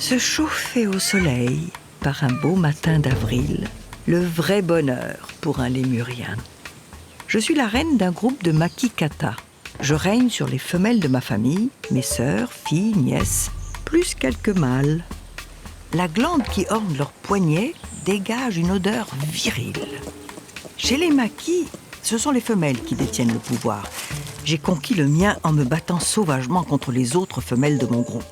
Se chauffer au soleil par un beau matin d'avril, le vrai bonheur pour un lémurien. Je suis la reine d'un groupe de Makikata. Je règne sur les femelles de ma famille, mes sœurs, filles, nièces, plus quelques mâles. La glande qui orne leurs poignets dégage une odeur virile. Chez les Makis, ce sont les femelles qui détiennent le pouvoir. J'ai conquis le mien en me battant sauvagement contre les autres femelles de mon groupe.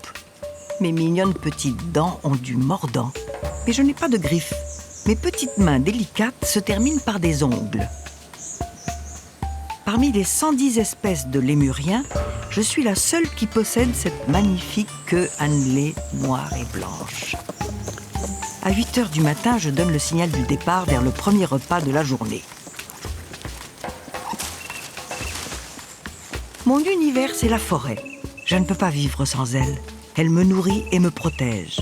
Mes mignonnes petites dents ont du mordant, mais je n'ai pas de griffes. Mes petites mains délicates se terminent par des ongles. Parmi les 110 espèces de lémuriens, je suis la seule qui possède cette magnifique queue annelée, noire et blanche. À 8 heures du matin, je donne le signal du départ vers le premier repas de la journée. Mon univers, c'est la forêt. Je ne peux pas vivre sans elle. Elle me nourrit et me protège.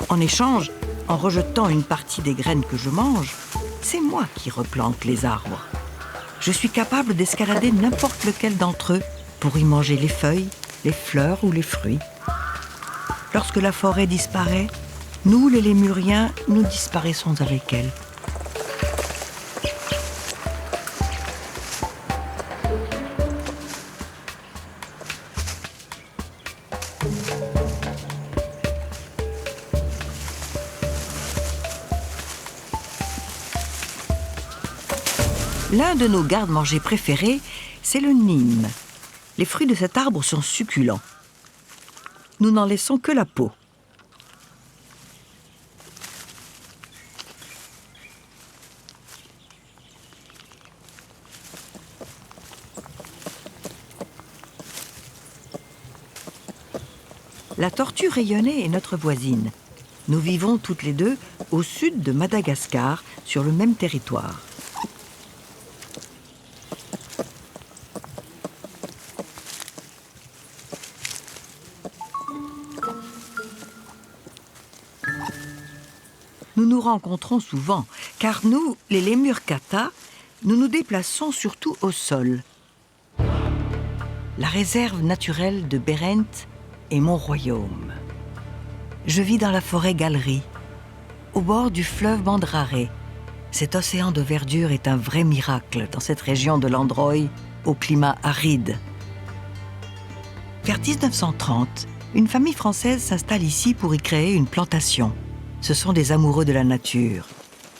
En échange, en rejetant une partie des graines que je mange, c'est moi qui replante les arbres. Je suis capable d'escalader n'importe lequel d'entre eux pour y manger les feuilles, les fleurs ou les fruits. Lorsque la forêt disparaît, nous, les lémuriens, nous disparaissons avec elle. L'un de nos gardes-manger préférés, c'est le nîmes. Les fruits de cet arbre sont succulents. Nous n'en laissons que la peau. La tortue rayonnée est notre voisine. Nous vivons toutes les deux au sud de Madagascar, sur le même territoire. Nous nous rencontrons souvent, car nous, les lémures kata, nous nous déplaçons surtout au sol. La réserve naturelle de Berent est mon royaume. Je vis dans la forêt Galerie, au bord du fleuve Mandraré. Cet océan de verdure est un vrai miracle dans cette région de l'Androy, au climat aride. Vers 1930, une famille française s'installe ici pour y créer une plantation. Ce sont des amoureux de la nature.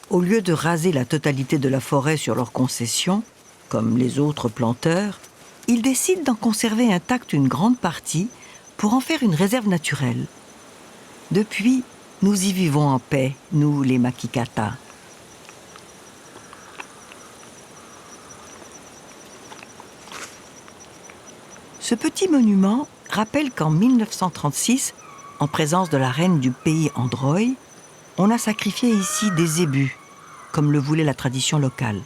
Au lieu de raser la totalité de la forêt sur leurs concessions, comme les autres planteurs, ils décident d'en conserver intacte une grande partie pour en faire une réserve naturelle. Depuis, nous y vivons en paix, nous les Makikata. Ce petit monument rappelle qu'en 1936, en présence de la reine du pays Androy, on a sacrifié ici des zébus, comme le voulait la tradition locale.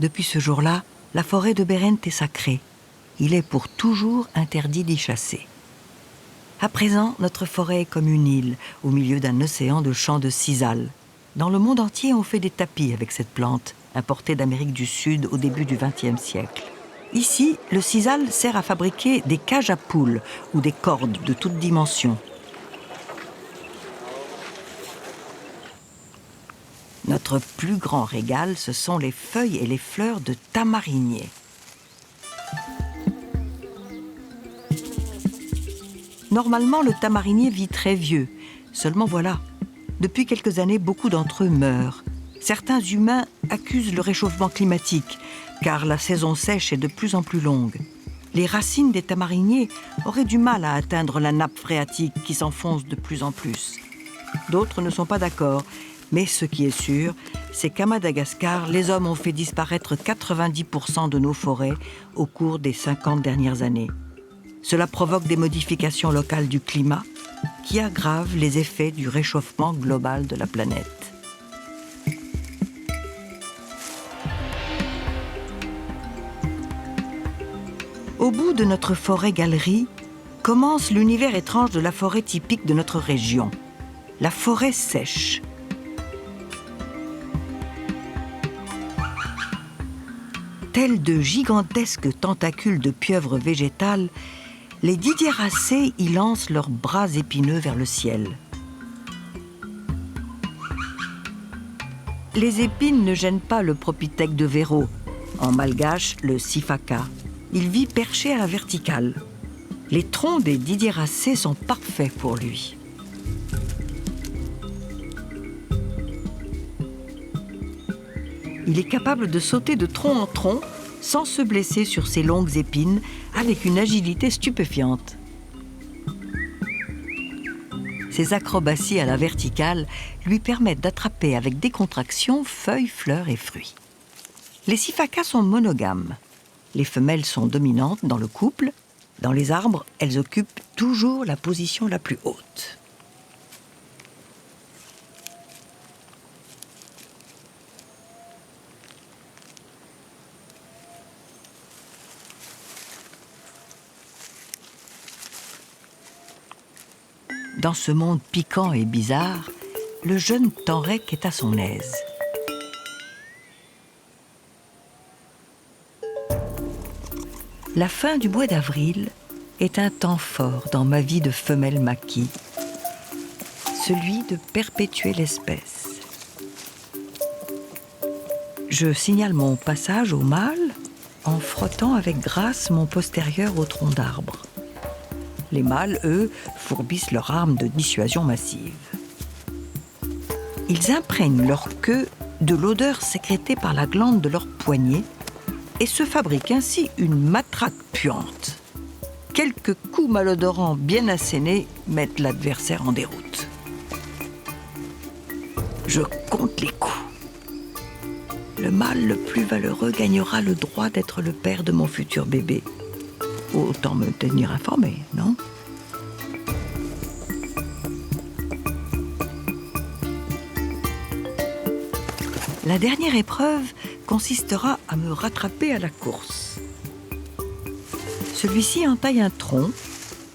Depuis ce jour-là, la forêt de Berent est sacrée. Il est pour toujours interdit d'y chasser. À présent, notre forêt est comme une île, au milieu d'un océan de champs de sisal. Dans le monde entier, on fait des tapis avec cette plante, importée d'Amérique du Sud au début du XXe siècle. Ici, le sisal sert à fabriquer des cages à poules ou des cordes de toutes dimensions. Notre plus grand régal, ce sont les feuilles et les fleurs de tamarinier. Normalement, le tamarinier vit très vieux. Seulement voilà, depuis quelques années, beaucoup d'entre eux meurent. Certains humains accusent le réchauffement climatique, car la saison sèche est de plus en plus longue. Les racines des tamariniers auraient du mal à atteindre la nappe phréatique qui s'enfonce de plus en plus. D'autres ne sont pas d'accord. Mais ce qui est sûr, c'est qu'à Madagascar, les hommes ont fait disparaître 90% de nos forêts au cours des 50 dernières années. Cela provoque des modifications locales du climat qui aggravent les effets du réchauffement global de la planète. Au bout de notre forêt-galerie, commence l'univers étrange de la forêt typique de notre région, la forêt sèche. Tels de gigantesques tentacules de pieuvre végétale, les didieracées y lancent leurs bras épineux vers le ciel. Les épines ne gênent pas le propithèque de Véro, en malgache le sifaka. Il vit perché à la verticale. Les troncs des didieracées sont parfaits pour lui. Il est capable de sauter de tronc en tronc sans se blesser sur ses longues épines avec une agilité stupéfiante. Ses acrobaties à la verticale lui permettent d'attraper avec décontraction feuilles, fleurs et fruits. Les sifakas sont monogames. Les femelles sont dominantes dans le couple. Dans les arbres, elles occupent toujours la position la plus haute. Dans ce monde piquant et bizarre, le jeune Tenrec est à son aise. La fin du mois d'avril est un temps fort dans ma vie de femelle maquis, celui de perpétuer l'espèce. Je signale mon passage au mâle en frottant avec grâce mon postérieur au tronc d'arbre. Les mâles, eux, fourbissent leur arme de dissuasion massive. Ils imprègnent leur queue de l'odeur sécrétée par la glande de leur poignet et se fabriquent ainsi une matraque puante. Quelques coups malodorants bien assénés mettent l'adversaire en déroute. Je compte les coups. Le mâle le plus valeureux gagnera le droit d'être le père de mon futur bébé. Autant me tenir informé, non? La dernière épreuve consistera à me rattraper à la course. Celui-ci entaille un tronc,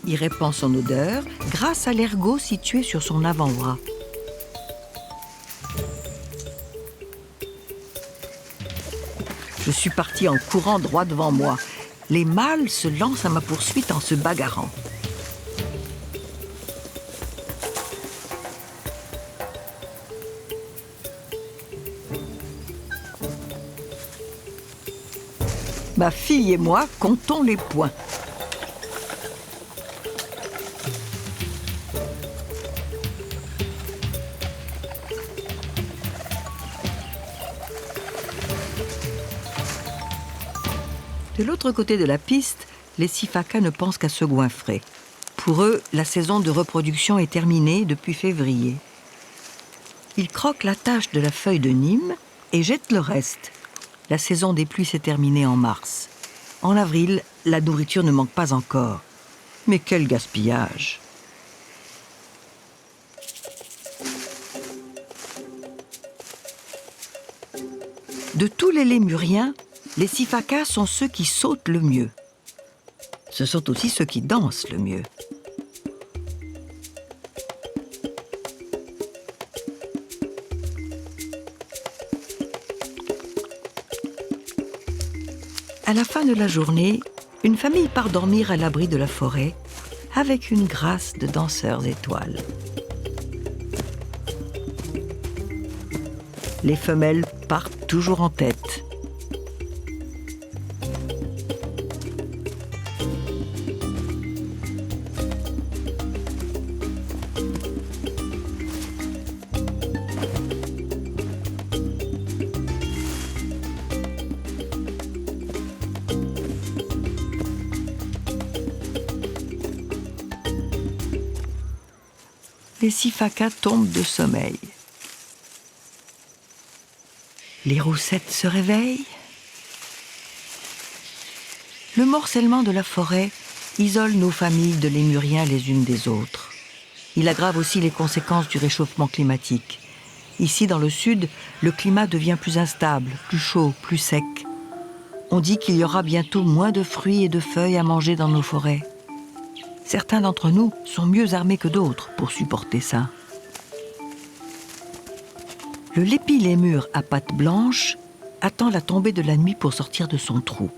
y répand son odeur grâce à l'ergot situé sur son avant-bras. Je suis parti en courant droit devant moi. Les mâles se lancent à ma poursuite en se bagarrant. Ma fille et moi comptons les points. De l'autre côté de la piste, les sifakas ne pensent qu'à se goinfrer. Pour eux, la saison de reproduction est terminée depuis février. Ils croquent la tache de la feuille de Nîmes et jettent le reste. La saison des pluies s'est terminée en mars. En avril, la nourriture ne manque pas encore. Mais quel gaspillage! De tous les lémuriens, les sifakas sont ceux qui sautent le mieux. Ce sont aussi ceux qui dansent le mieux. À la fin de la journée, une famille part dormir à l'abri de la forêt avec une grâce de danseurs étoiles. Les femelles partent toujours en tête. Les sifakas tombent de sommeil. Les roussettes se réveillent. Le morcellement de la forêt isole nos familles de lémuriens les unes des autres. Il aggrave aussi les conséquences du réchauffement climatique. Ici, dans le sud, le climat devient plus instable, plus chaud, plus sec. On dit qu'il y aura bientôt moins de fruits et de feuilles à manger dans nos forêts. Certains d'entre nous sont mieux armés que d'autres pour supporter ça. Le lépilémur à pattes blanches attend la tombée de la nuit pour sortir de son trou.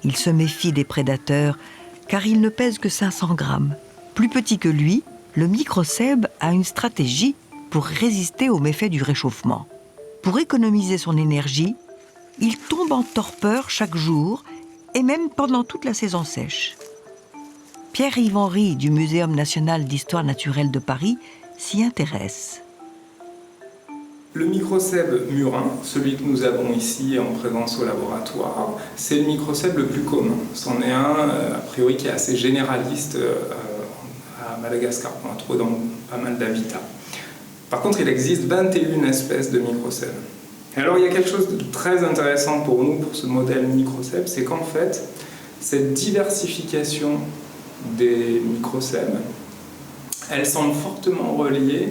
Il se méfie des prédateurs car il ne pèse que 500 grammes. Plus petit que lui, le microcèbe a une stratégie pour résister aux méfaits du réchauffement. Pour économiser son énergie, il tombe en torpeur chaque jour et même pendant toute la saison sèche. Pierre-Yves Henry du Muséum national d'histoire naturelle de Paris s'y intéresse. Le microcèbe murin, celui que nous avons ici en présence au laboratoire, c'est le microcèbe le plus commun. C'en est un, a priori, qui est assez généraliste à Madagascar, on le trouve dans pas mal d'habitats. Par contre, il existe 21 espèces de microcèbes. Et alors, il y a quelque chose de très intéressant pour nous, pour ce modèle microcèbe, c'est qu'en fait, cette diversification des microcèbes, elle semble fortement reliée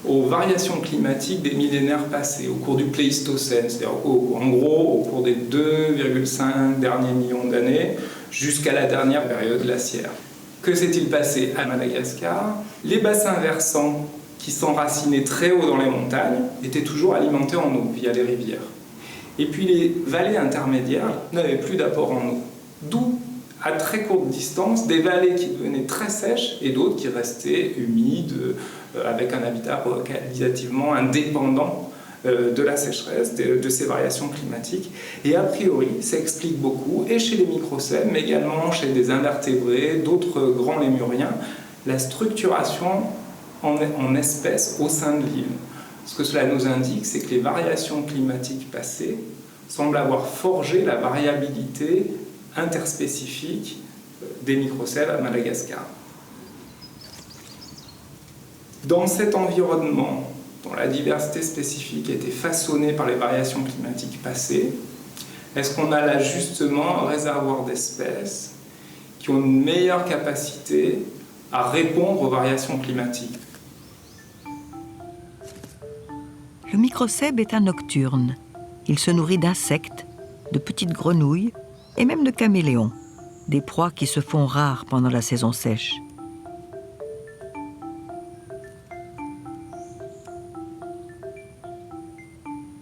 aux variations climatiques des millénaires passés, au cours du Pléistocène, c'est-à-dire en gros au cours des 2,5 derniers millions d'années, jusqu'à la dernière période glaciaire. Que s'est-il passé à Madagascar? Les bassins versants qui s'enracinaient très haut dans les montagnes étaient toujours alimentés en eau via les rivières. Et puis les vallées intermédiaires n'avaient plus d'apport en eau. D'où, à très courte distance, des vallées qui devenaient très sèches et d'autres qui restaient humides, avec un habitat qualitativement indépendant de la sécheresse, de ces variations climatiques. Et a priori, ça explique beaucoup, et chez les microcèbes, mais également chez des invertébrés, d'autres grands lémuriens, la structuration en espèces au sein de l'île. Ce que cela nous indique, c'est que les variations climatiques passées semblent avoir forgé la variabilité interspécifique des microcèbes à Madagascar. Dans cet environnement, dont la diversité spécifique a été façonnée par les variations climatiques passées, est-ce qu'on a là justement un réservoir d'espèces qui ont une meilleure capacité à répondre aux variations climatiques? Le microcèbe est un nocturne. Il se nourrit d'insectes, de petites grenouilles et même de caméléons, des proies qui se font rares pendant la saison sèche.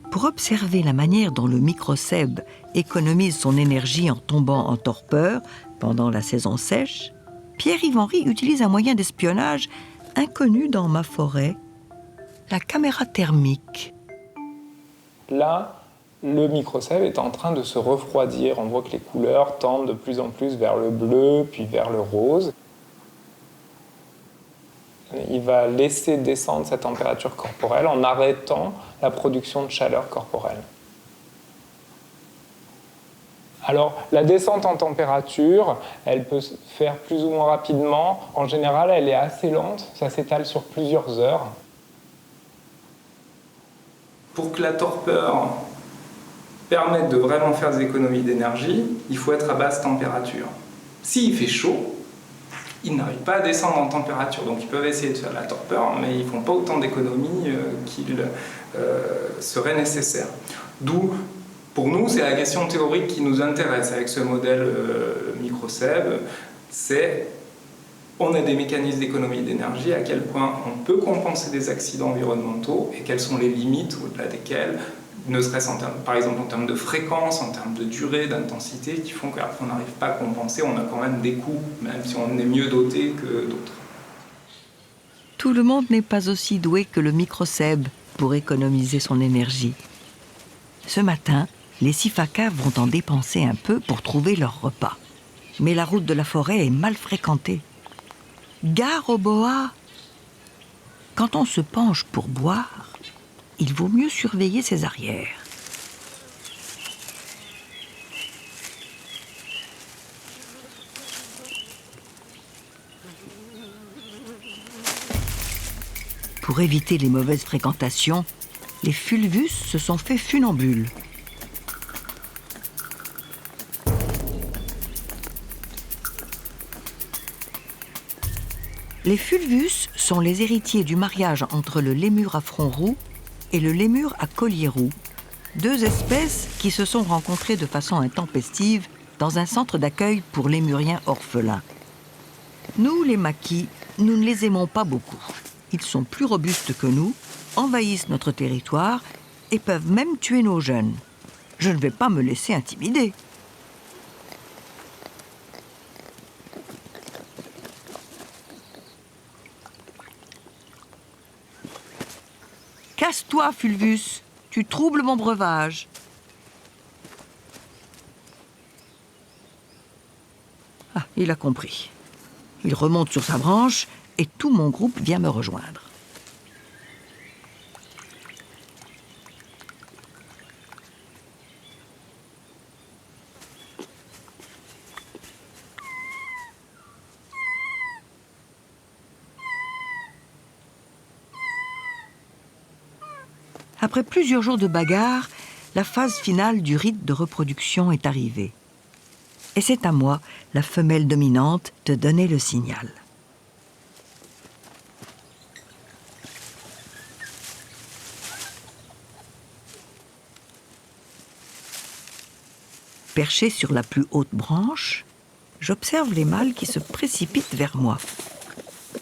Pour observer la manière dont le microcèbe économise son énergie en tombant en torpeur pendant la saison sèche, Pierre-Yves Henry utilise un moyen d'espionnage inconnu dans ma forêt, la caméra thermique. Là, le microcèbe est en train de se refroidir. On voit que les couleurs tendent de plus en plus vers le bleu, puis vers le rose. Il va laisser descendre sa température corporelle en arrêtant la production de chaleur corporelle. Alors, la descente en température, elle peut se faire plus ou moins rapidement. En général, elle est assez lente, ça s'étale sur plusieurs heures. Pour que la torpeur permette de vraiment faire des économies d'énergie, il faut être à basse température. S'il fait chaud, ils n'arrivent pas à descendre en température, donc ils peuvent essayer de faire la torpeur, mais ils ne font pas autant d'économies qu'il serait nécessaire. D'où, pour nous, c'est la question théorique qui nous intéresse avec ce modèle microcèbe, c'est on a des mécanismes d'économie d'énergie, à quel point on peut compenser des accidents environnementaux et quelles sont les limites au-delà desquelles, ne serait-ce par exemple en termes de fréquence, en termes de durée, d'intensité, qui font qu'on n'arrive pas à compenser, on a quand même des coûts, même si on est mieux doté que d'autres. Tout le monde n'est pas aussi doué que le microcèbe pour économiser son énergie. Ce matin, les sifaka vont en dépenser un peu pour trouver leur repas. Mais la route de la forêt est mal fréquentée. Gare aux boas! Quand on se penche pour boire, il vaut mieux surveiller ses arrières. Pour éviter les mauvaises fréquentations, les fulvus se sont fait funambules. Les fulvus sont les héritiers du mariage entre le lémur à front roux et le lémur à collier roux, deux espèces qui se sont rencontrées de façon intempestive dans un centre d'accueil pour lémuriens orphelins. Nous, les maquis, nous ne les aimons pas beaucoup. Ils sont plus robustes que nous, envahissent notre territoire et peuvent même tuer nos jeunes. Je ne vais pas me laisser intimider. toi, Fulvus. Tu troubles mon breuvage. Ah, il a compris. Il remonte sur sa branche et tout mon groupe vient me rejoindre. Après plusieurs jours de bagarre, la phase finale du rite de reproduction est arrivée. Et c'est à moi, la femelle dominante, de donner le signal. Perché sur la plus haute branche, j'observe les mâles qui se précipitent vers moi.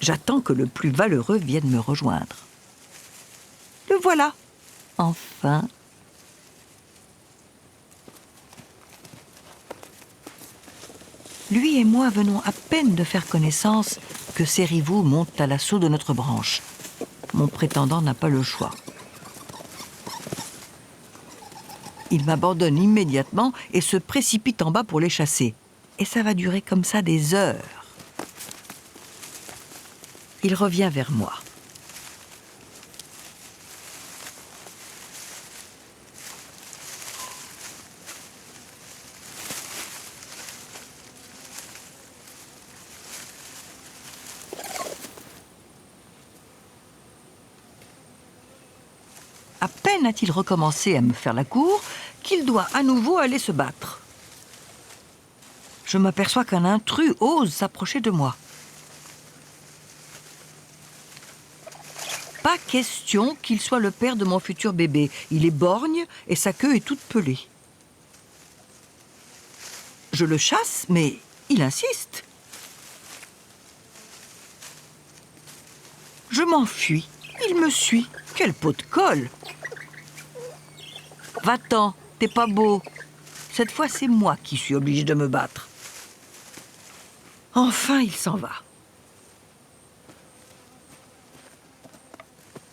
J'attends que le plus valeureux vienne me rejoindre. Le voilà, enfin. Lui et moi venons à peine de faire connaissance que ces rivaux montent à l'assaut de notre branche. Mon prétendant n'a pas le choix. Il m'abandonne immédiatement et se précipite en bas pour les chasser. Et ça va durer comme ça des heures. Il revient vers moi. À peine a-t-il recommencé à me faire la cour qu'il doit à nouveau aller se battre. Je m'aperçois qu'un intrus ose s'approcher de moi. Pas question qu'il soit le père de mon futur bébé. Il est borgne et sa queue est toute pelée. Je le chasse, mais il insiste. Je m'enfuis. Il me suit. Quel pot de colle! Va-t'en, t'es pas beau. Cette fois, c'est moi qui suis obligée de me battre. Enfin, il s'en va.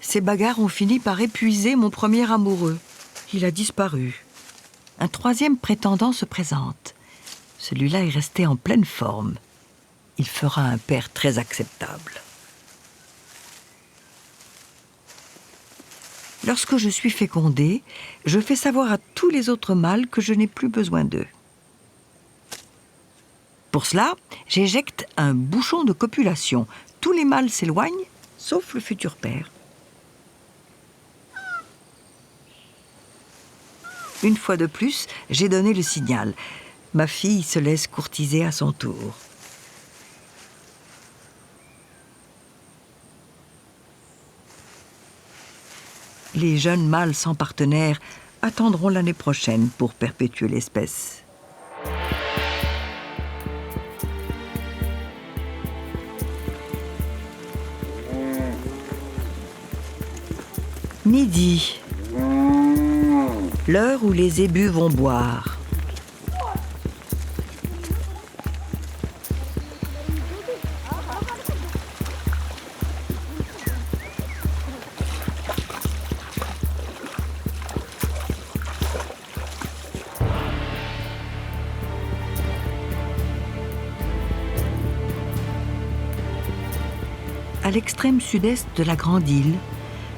Ces bagarres ont fini par épuiser mon premier amoureux. Il a disparu. Un troisième prétendant se présente. Celui-là est resté en pleine forme. Il fera un père très acceptable. Lorsque je suis fécondée, je fais savoir à tous les autres mâles que je n'ai plus besoin d'eux. Pour cela, j'éjecte un bouchon de copulation. Tous les mâles s'éloignent, sauf le futur père. Une fois de plus, j'ai donné le signal. Ma fille se laisse courtiser à son tour. Les jeunes mâles sans partenaire attendront l'année prochaine pour perpétuer l'espèce. Midi. L'heure où les zébus vont boire. À l'extrême sud-est de la grande île,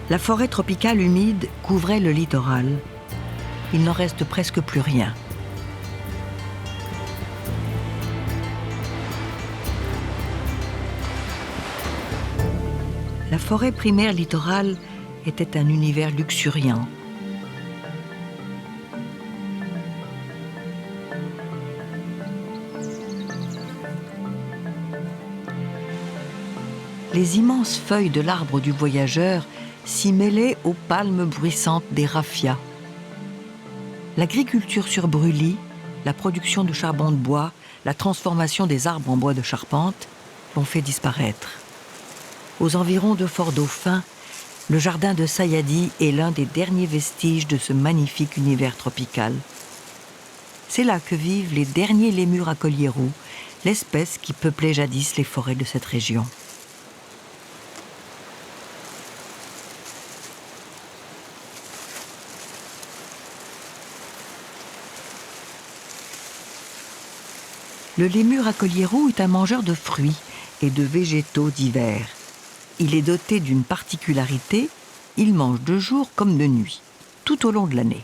la forêt tropicale humide couvrait le littoral. Il n'en reste presque plus rien. La forêt primaire littorale était un univers luxuriant. Les immenses feuilles de l'arbre du voyageur s'y mêlaient aux palmes bruissantes des raffias. L'agriculture sur brûlis, la production de charbon de bois, la transformation des arbres en bois de charpente l'ont fait disparaître. Aux environs de Fort-Dauphin, le jardin de Sayadi est l'un des derniers vestiges de ce magnifique univers tropical. C'est là que vivent les derniers lémures à colliers roux, l'espèce qui peuplait jadis les forêts de cette région. Le lémur à collier roux est un mangeur de fruits et de végétaux divers. Il est doté d'une particularité, il mange de jour comme de nuit, tout au long de l'année.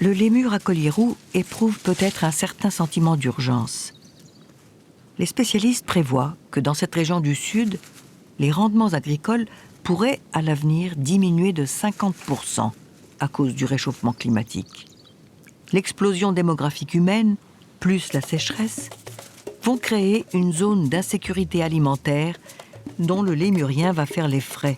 Le lémur à collier roux éprouve peut-être un certain sentiment d'urgence. Les spécialistes prévoient que dans cette région du Sud, les rendements agricoles pourraient à l'avenir diminuer de 50% à cause du réchauffement climatique. L'explosion démographique humaine, plus la sécheresse, vont créer une zone d'insécurité alimentaire dont le lémurien va faire les frais.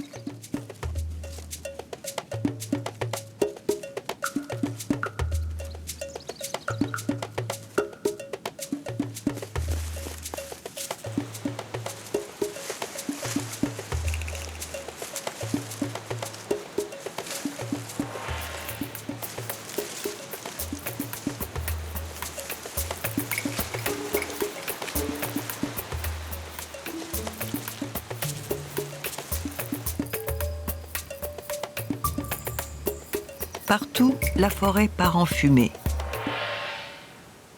Partout, la forêt part en fumée.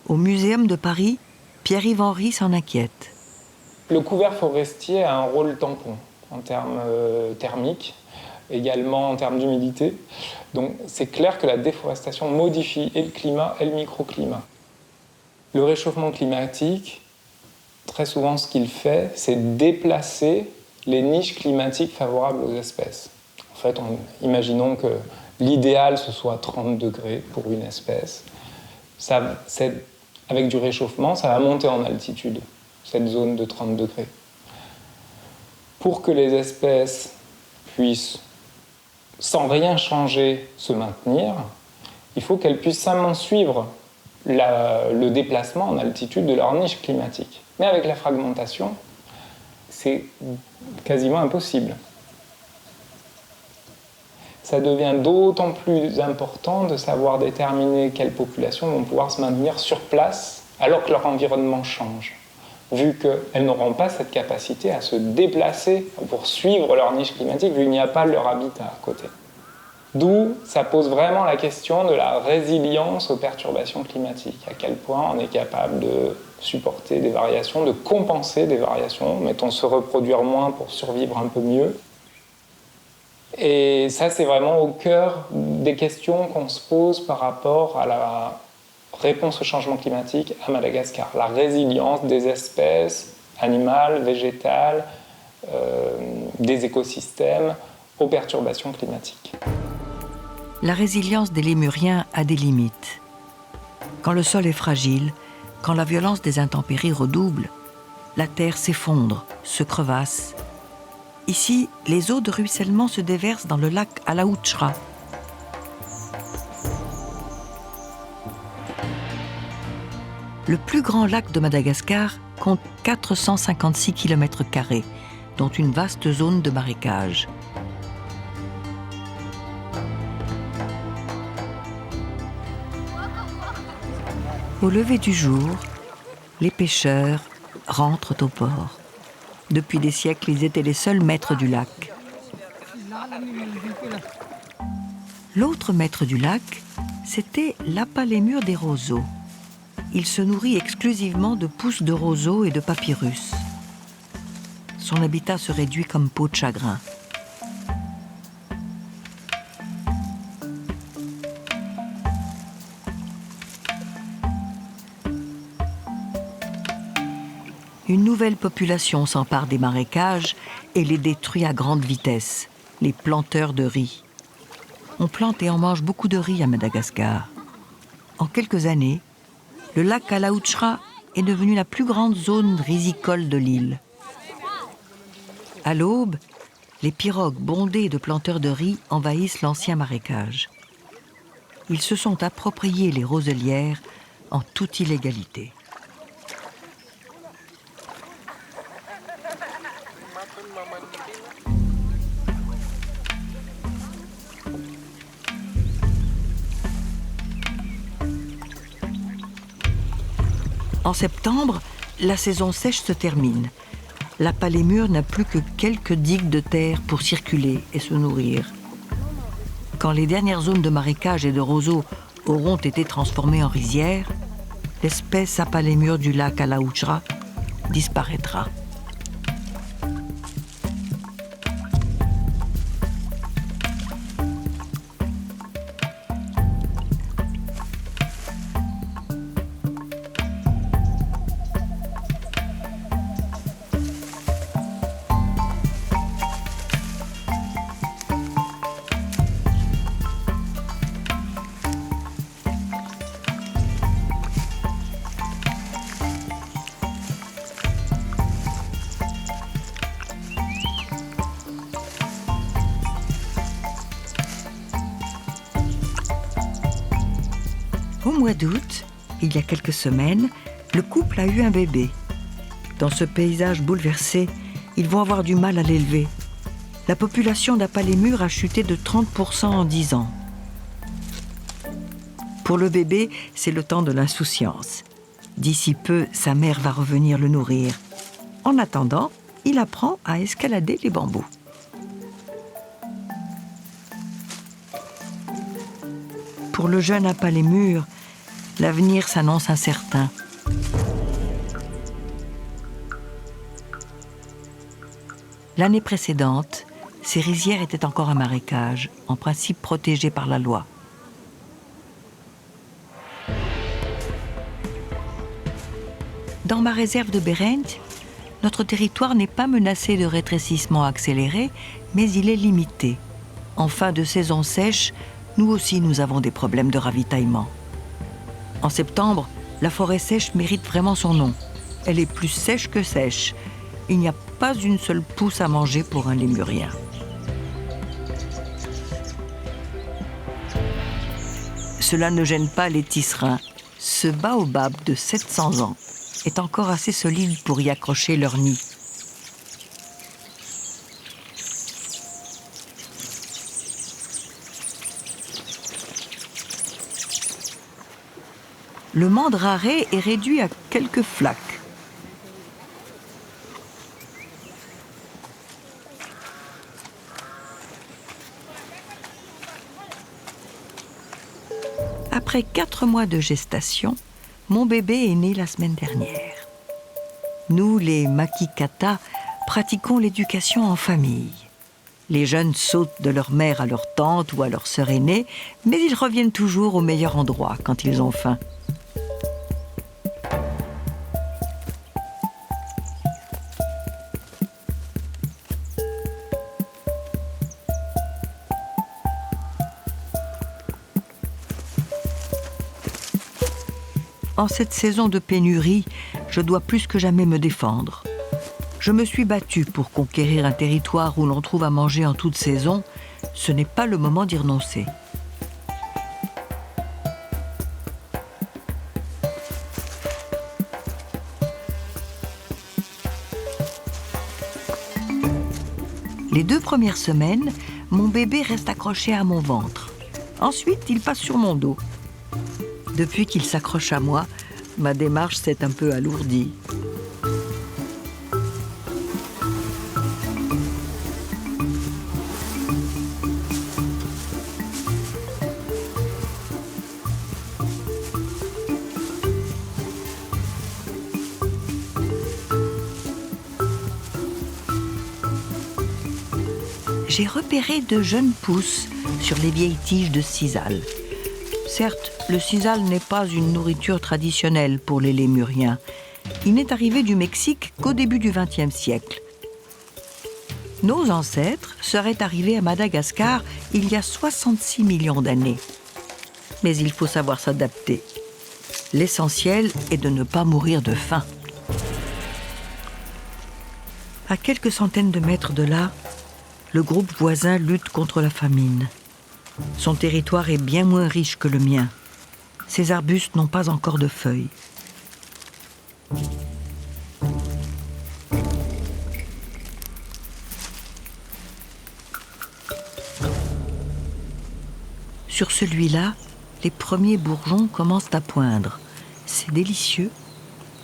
Au Muséum de Paris, Pierre-Yves Henry s'en inquiète. Le couvert forestier a un rôle tampon en termes thermiques, également en termes d'humidité. Donc c'est clair que la déforestation modifie et le climat et le microclimat. Le réchauffement climatique, très souvent ce qu'il fait, c'est déplacer les niches climatiques favorables aux espèces. En fait, imaginons que l'idéal, ce soit 30 degrés pour une espèce. Avec du réchauffement, ça va monter en altitude, cette zone de 30 degrés. Pour que les espèces puissent, sans rien changer, se maintenir, il faut qu'elles puissent simplement suivre le déplacement en altitude de leur niche climatique. Mais avec la fragmentation, c'est quasiment impossible. Ça devient d'autant plus important de savoir déterminer quelles populations vont pouvoir se maintenir sur place alors que leur environnement change, vu qu'elles n'auront pas cette capacité à se déplacer pour suivre leur niche climatique, vu qu'il n'y a pas leur habitat à côté. D'où ça pose vraiment la question de la résilience aux perturbations climatiques, à quel point on est capable de supporter des variations, de compenser des variations, mettons se reproduire moins pour survivre un peu mieux. Et ça, c'est vraiment au cœur des questions qu'on se pose par rapport à la réponse au changement climatique à Madagascar. La résilience des espèces animales, végétales, des écosystèmes aux perturbations climatiques. La résilience des lémuriens a des limites. Quand le sol est fragile, quand la violence des intempéries redouble, la terre s'effondre, se crevasse. Ici, les eaux de ruissellement se déversent dans le lac Alaouchra. Le plus grand lac de Madagascar compte 456 km², dont une vaste zone de marécage. Au lever du jour, les pêcheurs rentrent au port. Depuis des siècles, ils étaient les seuls maîtres du lac. L'autre maître du lac, c'était l'apalémur des roseaux. Il se nourrit exclusivement de pousses de roseaux et de papyrus. Son habitat se réduit comme peau de chagrin. Une nouvelle population s'empare des marécages et les détruit à grande vitesse, les planteurs de riz. On plante et on mange beaucoup de riz à Madagascar. En quelques années, le lac Alaouchra est devenu la plus grande zone risicole de l'île. À l'aube, les pirogues bondées de planteurs de riz envahissent l'ancien marécage. Ils se sont appropriés les roselières en toute illégalité. En septembre, la saison sèche se termine. la Palémure n'a plus que quelques digues de terre pour circuler et se nourrir. Quand les dernières zones de marécage et de roseaux auront été transformées en rizières, l'espèce Apalémure du lac Alaoujra disparaîtra. Au mois d'août, il y a quelques semaines, le couple a eu un bébé. Dans ce paysage bouleversé, ils vont avoir du mal à l'élever. La population d'Apalémure a chuté de 30% en 10 ans. Pour le bébé, c'est le temps de l'insouciance. D'ici peu, sa mère va revenir le nourrir. En attendant, il apprend à escalader les bambous. Pour le jeune Apalémure, l'avenir s'annonce incertain. L'année précédente, ces rizières étaient encore un marécage, en principe protégé par la loi. Dans ma réserve de Béreinte, notre territoire n'est pas menacé de rétrécissement accéléré, mais il est limité. En fin de saison sèche, nous aussi nous avons des problèmes de ravitaillement. En septembre, la forêt sèche mérite vraiment son nom. Elle est plus sèche que sèche. Il n'y a pas une seule pousse à manger pour un lémurien. Cela ne gêne pas les tisserands. Ce baobab de 700 ans est encore assez solide pour y accrocher leur nid. Le mandraré est réduit à quelques flaques. Après 4 mois de gestation, mon bébé est né la semaine dernière. Nous, les Makikata, pratiquons l'éducation en famille. Les jeunes sautent de leur mère à leur tante ou à leur sœur aînée, mais ils reviennent toujours au meilleur endroit quand ils ont faim. En cette saison de pénurie, je dois plus que jamais me défendre. Je me suis battue pour conquérir un territoire où l'on trouve à manger en toute saison. Ce n'est pas le moment d'y renoncer. Les 2 premières semaines, mon bébé reste accroché à mon ventre. Ensuite, il passe sur mon dos. Depuis qu'il s'accroche à moi, ma démarche s'est un peu alourdie. J'ai repéré de jeunes pousses sur les vieilles tiges de sisal. Certes, le sisal n'est pas une nourriture traditionnelle pour les lémuriens. Il n'est arrivé du Mexique qu'au début du XXe siècle. Nos ancêtres seraient arrivés à Madagascar il y a 66 millions d'années. Mais il faut savoir s'adapter. L'essentiel est de ne pas mourir de faim. À quelques centaines de mètres de là, le groupe voisin lutte contre la famine. Son territoire est bien moins riche que le mien. Ces arbustes n'ont pas encore de feuilles. Sur celui-là, les premiers bourgeons commencent à poindre. C'est délicieux.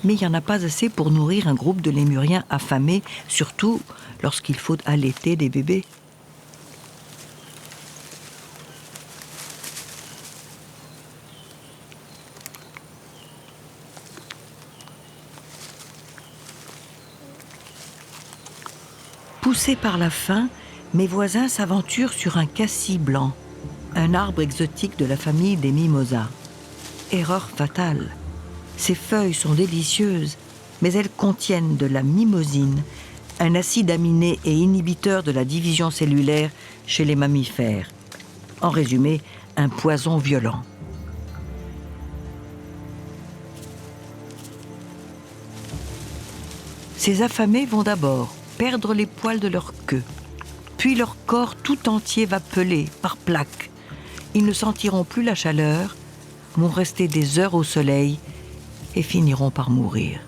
Mais il n'y en a pas assez pour nourrir un groupe de lémuriens affamés, surtout lorsqu'il faut allaiter des bébés. Poussés par la faim, mes voisins s'aventurent sur un cassis blanc, un arbre exotique de la famille des mimosas. Erreur fatale. Ces feuilles sont délicieuses, mais elles contiennent de la mimosine, un acide aminé et inhibiteur de la division cellulaire chez les mammifères. En résumé, un poison violent. Ces affamés vont d'abord perdre les poils de leur queue, puis leur corps tout entier va peler par plaques. Ils ne sentiront plus la chaleur, vont rester des heures au soleil et finiront par mourir.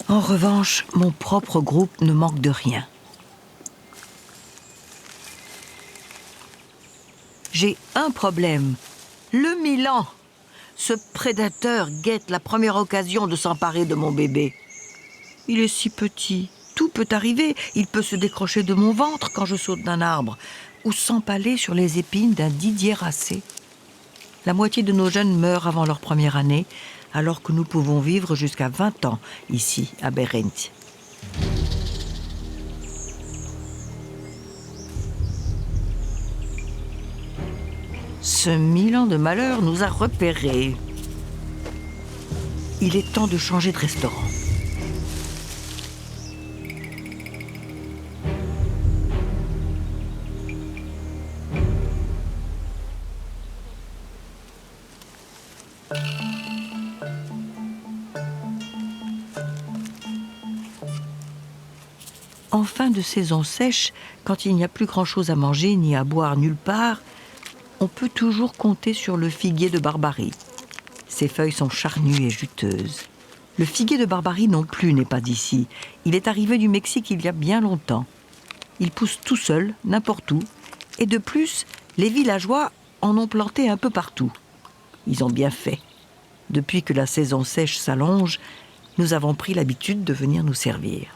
En revanche, mon propre groupe ne manque de rien. J'ai un problème, le Milan. Ce prédateur guette la première occasion de s'emparer de mon bébé. Il est si petit, tout peut arriver. Il peut se décrocher de mon ventre quand je saute d'un arbre ou s'empaler sur les épines d'un didier racé. La moitié de nos jeunes meurent avant leur première année, alors que nous pouvons vivre jusqu'à 20 ans ici, à Bérénth. Ce Milan de malheur nous a repérés. Il est temps de changer de restaurant. En fin de saison sèche, quand il n'y a plus grand-chose à manger ni à boire nulle part, on peut toujours compter sur le figuier de Barbarie. Ses feuilles sont charnues et juteuses. Le figuier de Barbarie non plus n'est pas d'ici. Il est arrivé du Mexique il y a bien longtemps. Il pousse tout seul, n'importe où. Et de plus, les villageois en ont planté un peu partout. Ils ont bien fait. Depuis que la saison sèche s'allonge, nous avons pris l'habitude de venir nous servir.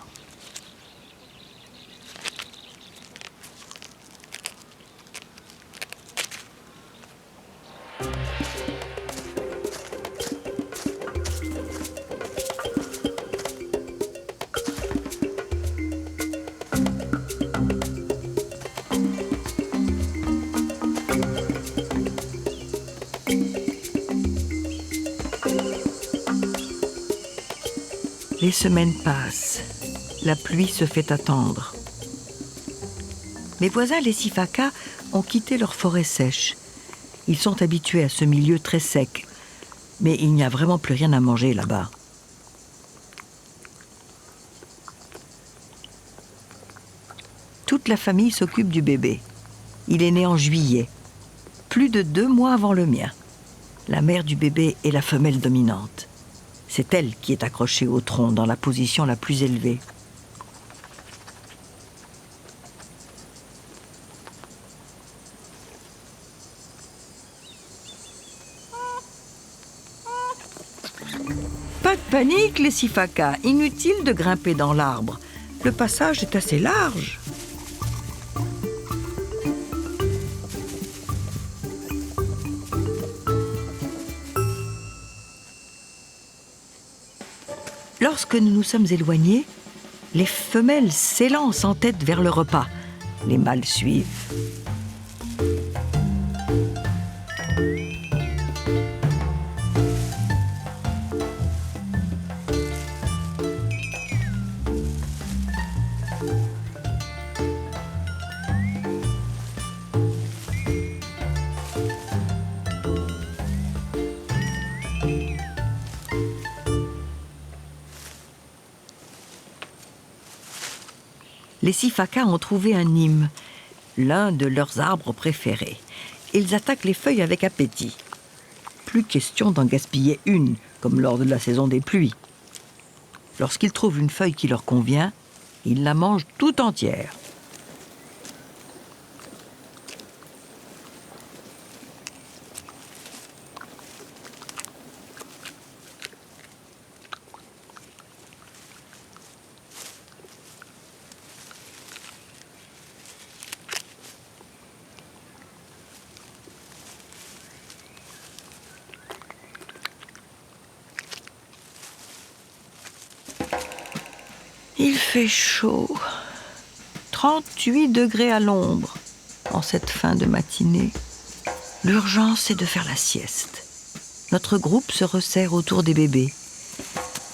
Les semaines passent. La pluie se fait attendre. Mes voisins, les Sifaka, ont quitté leur forêt sèche. Ils sont habitués à ce milieu très sec. Mais il n'y a vraiment plus rien à manger là-bas. Toute la famille s'occupe du bébé. Il est né en juillet, plus de 2 mois avant le mien. La mère du bébé est la femelle dominante. C'est elle qui est accrochée au tronc dans la position la plus élevée. Pas de panique, les Sifaka. Inutile de grimper dans l'arbre. Le passage est assez large. Lorsque nous nous sommes éloignés, les femelles s'élancent en tête vers le repas. Les mâles suivent. Les Sifaka ont trouvé un nîmes, l'un de leurs arbres préférés. Ils attaquent les feuilles avec appétit. Plus question d'en gaspiller une, comme lors de la saison des pluies. Lorsqu'ils trouvent une feuille qui leur convient, ils la mangent tout entière. Il fait chaud. 38 degrés à l'ombre en cette fin de matinée. L'urgence est de faire la sieste. Notre groupe se resserre autour des bébés.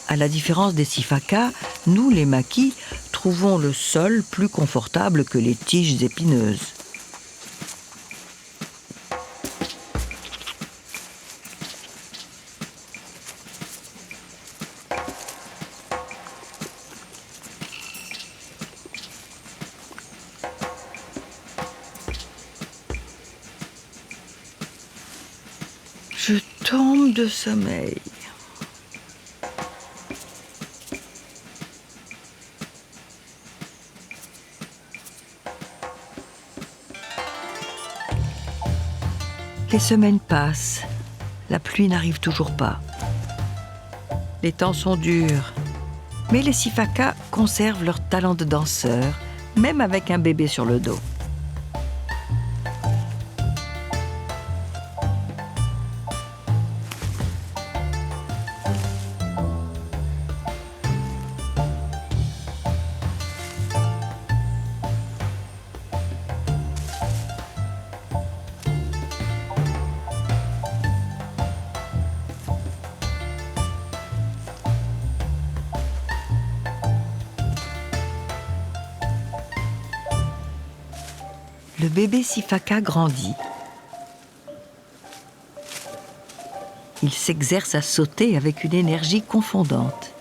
À la différence des sifaka, nous, les maquis, trouvons le sol plus confortable que les tiges épineuses. Je tombe de sommeil. Les semaines passent. La pluie n'arrive toujours pas. Les temps sont durs. Mais les sifaka conservent leur talent de danseur, même avec un bébé sur le dos. Le bébé sifaka grandit. Il s'exerce à sauter avec une énergie confondante.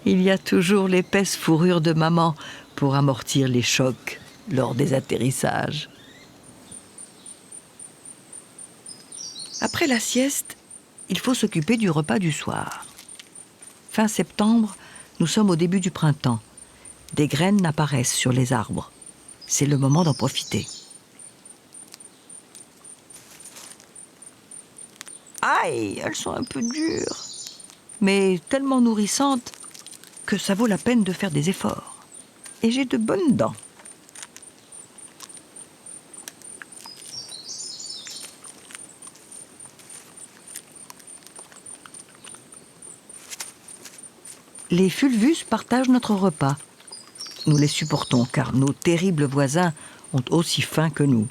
Il y a toujours l'épaisse fourrure de maman pour amortir les chocs lors des atterrissages. Après la sieste, il faut s'occuper du repas du soir. Fin septembre, nous sommes au début du printemps. Des graines apparaissent sur les arbres. C'est le moment d'en profiter. Aïe, elles sont un peu dures, mais tellement nourrissantes que ça vaut la peine de faire des efforts. Et j'ai de bonnes dents. Les fulvus partagent notre repas. Nous les supportons car nos terribles voisins ont aussi faim que nous.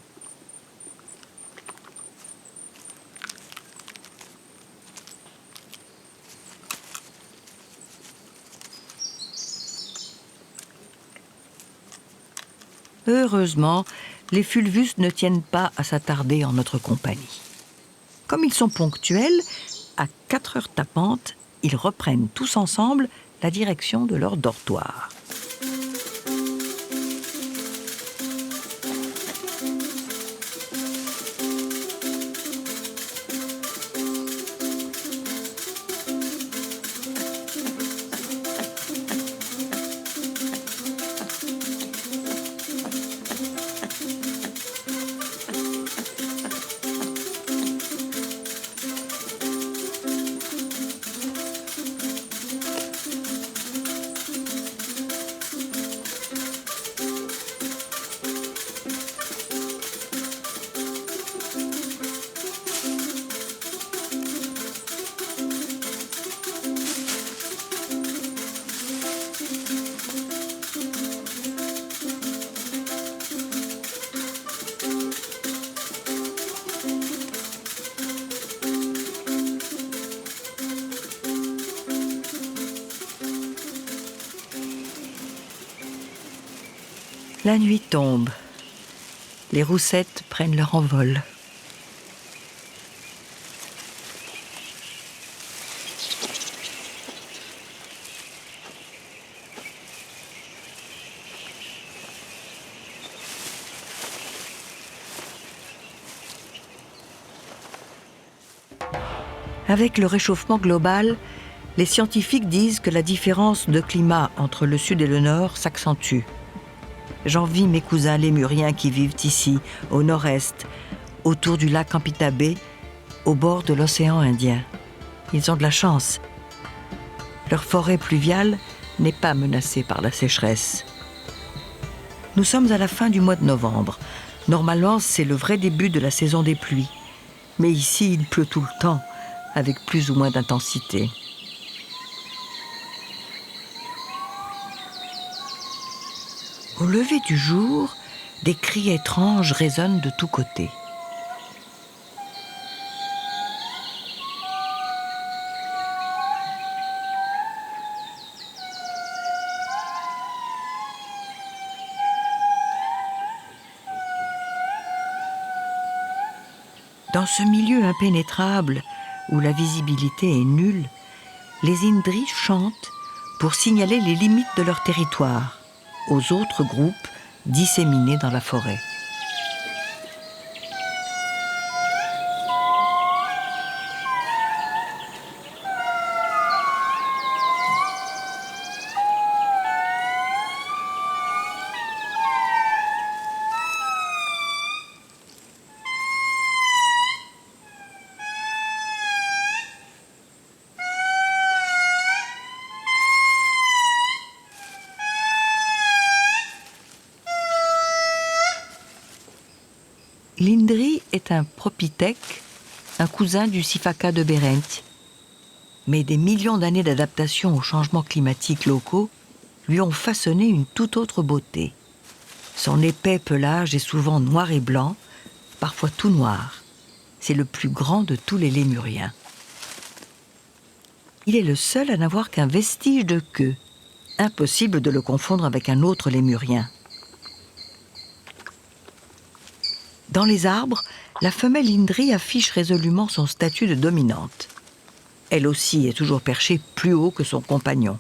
Heureusement, les fulvus ne tiennent pas à s'attarder en notre compagnie. Comme ils sont ponctuels, à 4 heures tapantes, ils reprennent tous ensemble la direction de leur dortoir. La nuit tombe. Les roussettes prennent leur envol. Avec le réchauffement global, les scientifiques disent que la différence de climat entre le sud et le nord s'accentue. J'envie mes cousins lémuriens qui vivent ici, au nord-est, autour du lac Amphitabé, au bord de l'océan Indien. Ils ont de la chance. Leur forêt pluviale n'est pas menacée par la sécheresse. Nous sommes à la fin du mois de novembre. Normalement, c'est le vrai début de la saison des pluies. Mais ici, il pleut tout le temps, avec plus ou moins d'intensité. Au lever du jour, des cris étranges résonnent de tous côtés. Dans ce milieu impénétrable, où la visibilité est nulle, les Indris chantent pour signaler les limites de leur territoire aux autres groupes disséminés dans la forêt. L'Indri est un propithèque, un cousin du sifaka de Bérenth. Mais des millions d'années d'adaptation aux changements climatiques locaux lui ont façonné une toute autre beauté. Son épais pelage est souvent noir et blanc, parfois tout noir. C'est le plus grand de tous les lémuriens. Il est le seul à n'avoir qu'un vestige de queue. Impossible de le confondre avec un autre lémurien. Dans les arbres, la femelle Indri affiche résolument son statut de dominante. Elle aussi est toujours perchée plus haut que son compagnon.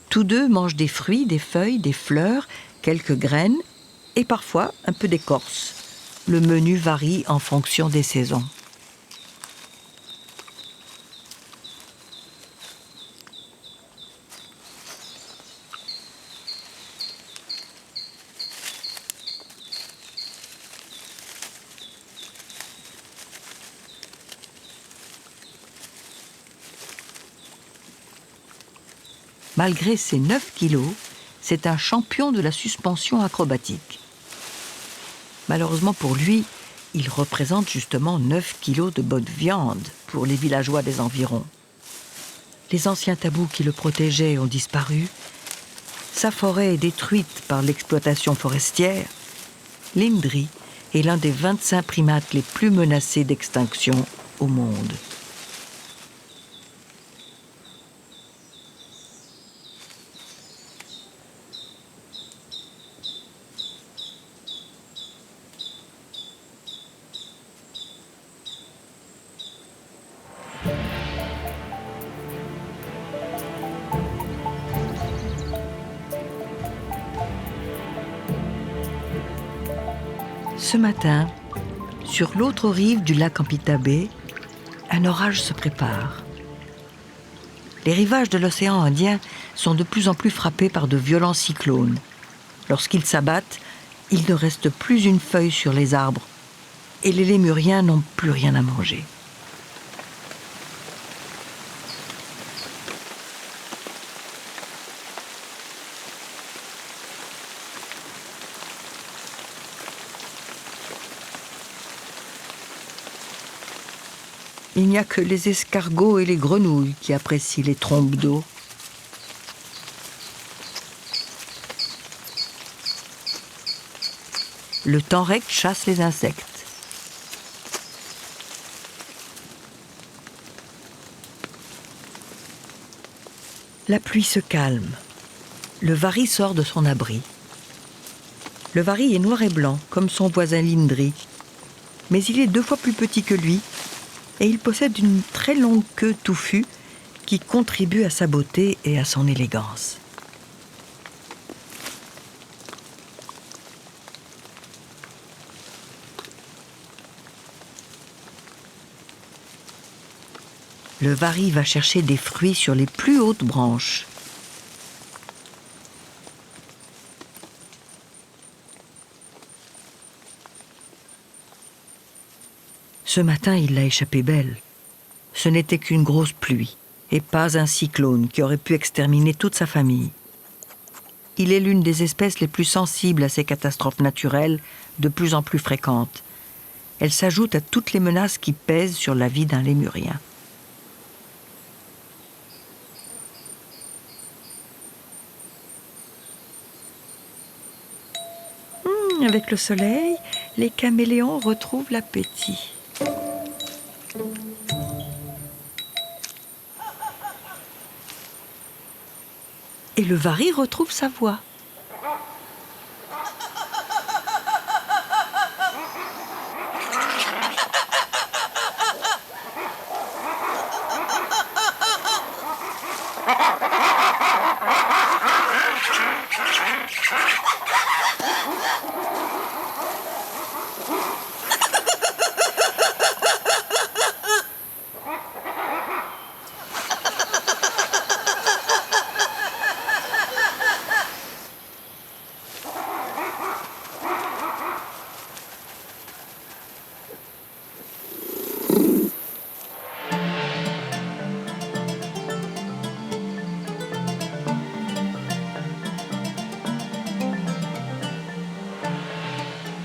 Tous deux mangent des fruits, des feuilles, des fleurs, quelques graines et parfois un peu d'écorce. Le menu varie en fonction des saisons. Malgré ses 9 kilos, c'est un champion de la suspension acrobatique. Malheureusement pour lui, il représente justement 9 kilos de bonne viande pour les villageois des environs. Les anciens tabous qui le protégeaient ont disparu. Sa forêt est détruite par l'exploitation forestière. L'Indri est l'un des 25 primates les plus menacés d'extinction au monde. Ce matin, sur l'autre rive du lac Amphitabé, un orage se prépare. Les rivages de l'océan Indien sont de plus en plus frappés par de violents cyclones. Lorsqu'ils s'abattent, il ne reste plus une feuille sur les arbres et les lémuriens n'ont plus rien à manger. Il n'y a que les escargots et les grenouilles qui apprécient les trombes d'eau. Le tenrec chasse les insectes. La pluie se calme. Le vari sort de son abri. Le vari est noir et blanc, comme son voisin l'Indri. Mais il est 2 fois plus petit que lui. Et il possède une très longue queue touffue qui contribue à sa beauté et à son élégance. Le vari va chercher des fruits sur les plus hautes branches. Ce matin, il l'a échappé belle. Ce n'était qu'une grosse pluie, et pas un cyclone qui aurait pu exterminer toute sa famille. Il est l'une des espèces les plus sensibles à ces catastrophes naturelles, de plus en plus fréquentes. Elle s'ajoute à toutes les menaces qui pèsent sur la vie d'un lémurien. Avec le soleil, les caméléons retrouvent l'appétit. Et le vari retrouve sa voix.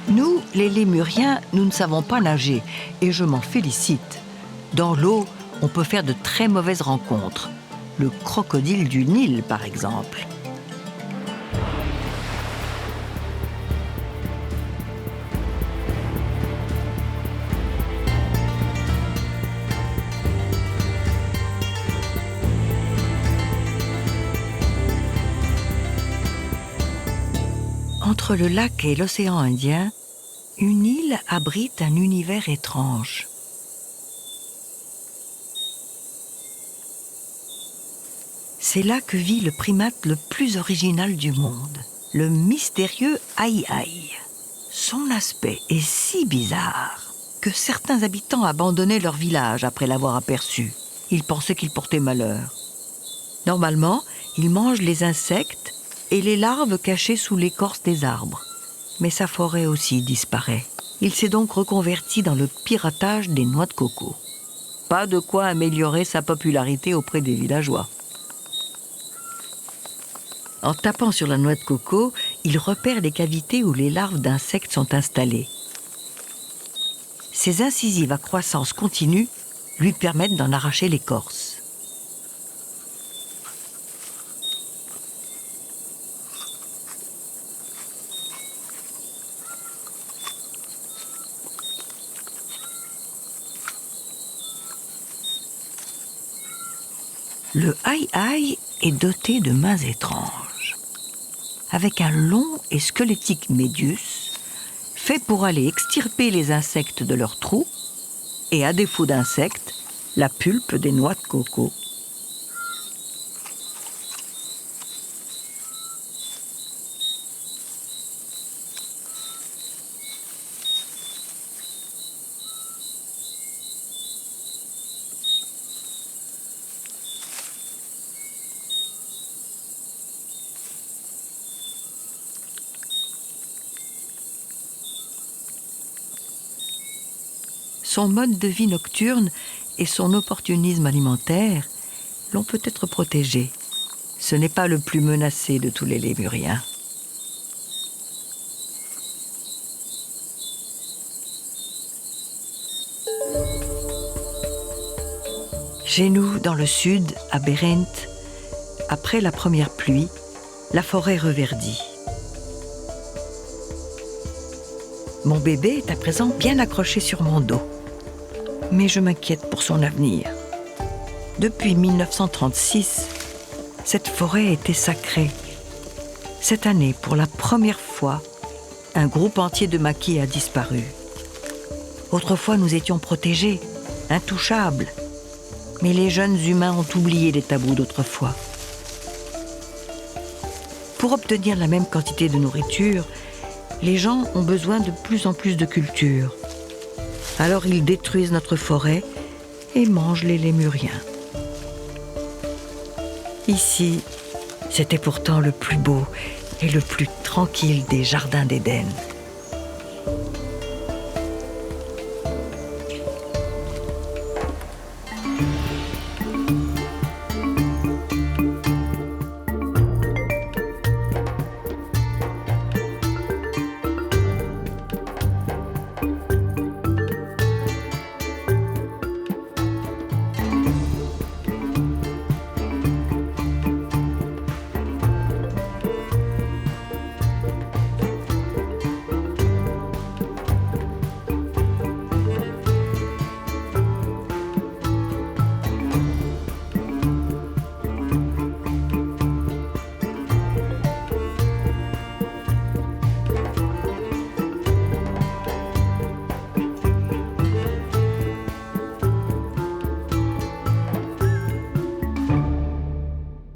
Nous, les lémuriens, nous ne savons pas nager, et je m'en félicite. Dans l'eau, on peut faire de très mauvaises rencontres. Le crocodile du Nil, par exemple. Entre le lac et l'océan Indien, une île abrite un univers étrange. C'est là que vit le primate le plus original du monde, le mystérieux aï-aï. Son aspect est si bizarre que certains habitants abandonnaient leur village après l'avoir aperçu. Ils pensaient qu'il portait malheur. Normalement, il mange les insectes et les larves cachées sous l'écorce des arbres. Mais sa forêt aussi disparaît. Il s'est donc reconverti dans le piratage des noix de coco. Pas de quoi améliorer sa popularité auprès des villageois. En tapant sur la noix de coco, il repère les cavités où les larves d'insectes sont installées. Ces incisives à croissance continue lui permettent d'en arracher l'écorce. Le aï-aï est doté de mains étranges, avec un long et squelettique médius, fait pour aller extirper les insectes de leurs trous, et à défaut d'insectes, la pulpe des noix de coco. Son mode de vie nocturne et son opportunisme alimentaire l'ont peut-être protégé. Ce n'est pas le plus menacé de tous les lémuriens. Chez nous, dans le sud, à Bérént, après la première pluie, la forêt reverdit. Mon bébé est à présent bien accroché sur mon dos. Mais je m'inquiète pour son avenir. Depuis 1936, cette forêt était sacrée. Cette année, pour la première fois, un groupe entier de maquis a disparu. Autrefois, nous étions protégés, intouchables. Mais les jeunes humains ont oublié les tabous d'autrefois. Pour obtenir la même quantité de nourriture, les gens ont besoin de plus en plus de culture. Alors ils détruisent notre forêt et mange les lémuriens. Ici, c'était pourtant le plus beau et le plus tranquille des jardins d'Éden.